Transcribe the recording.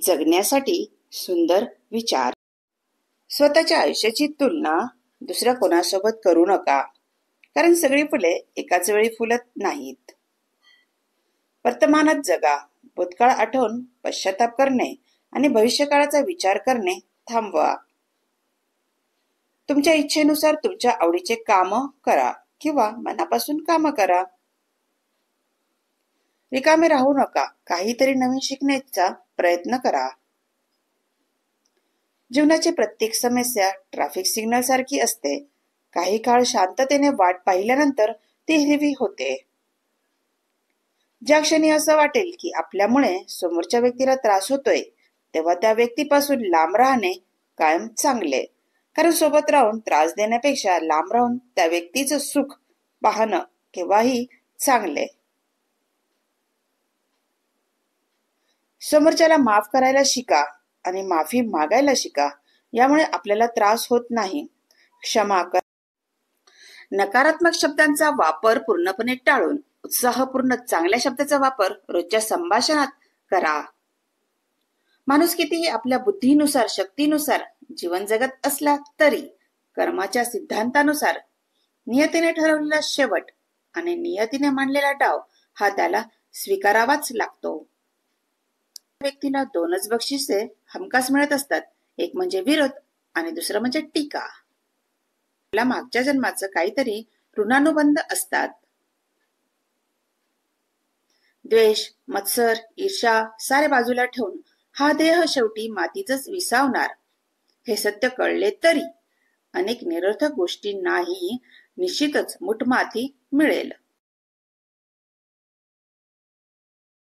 जगण्यासाठी सुंदर विचार. स्वतःच्या आयुष्याची तुलना दुसऱ्या कोणासोबत करू नका, कारण सगळी फुले एकाच वेळी फुलत नाहीत. वर्तमानात जगा. भूतकाळ आठवून पश्चाताप करणे आणि भविष्यकाळाचा विचार करणे थांबवा. तुमच्या इच्छेनुसार तुमच्या आवडीचे काम करा किंवा मनापासून काम करा. रिकामे राहू नका. काहीतरी नवीन शिकण्याचा प्रयत्न करा. जीवनाची प्रत्येक समस्या ट्रॅफिक सिग्नल सारखी असते. काही काळ शांततेने वाट पाहिल्यानंतर ती हिरवी होते. ज्या क्षणी असं वाटेल की आपल्यामुळे समोरच्या व्यक्तीला त्रास होतोय, तेव्हा त्या व्यक्तीपासून लांब राहणे कायम चांगले. कारण सोबत राहून त्रास देण्यापेक्षा लांब राहून त्या व्यक्तीचं सुख पाहणं केव्हाही चांगले. समोरच्याला माफ करायला शिका आणि माफी मागायला शिका. यामुळे आपल्याला त्रास होत नाही. क्षमा करा. नकारात्मक शब्दांचा वापर पूर्णपणे टाळून उत्साहपूर्ण चांगल्या शब्दाचा वापर रोजच्या संभाषणात करा. माणूस कितीही आपल्या बुद्धीनुसार, शक्तीनुसार जीवन जगत असला तरी कर्माच्या सिद्धांतानुसार नियतीने ठरवलेला शेवट आणि नियतीने मांडलेला डाव हा त्याला स्वीकारावाच लागतो. व्यक्तीला दोनच बक्षिसे हमखास मिळत असतात. एक म्हणजे विरोध आणि दुसरं म्हणजे टीका. आपल्या मागच्या जन्माचं काहीतरी ऋणानुबंध असतात. द्वेष, मत्सर, ईर्ष्या सारे बाजूला ठेवून हा देह शेवटी मातीतच विसावणार हे सत्य कळले तरी अनेक निरर्थक गोष्टींनाही निश्चितच मुठमाती मिळेल.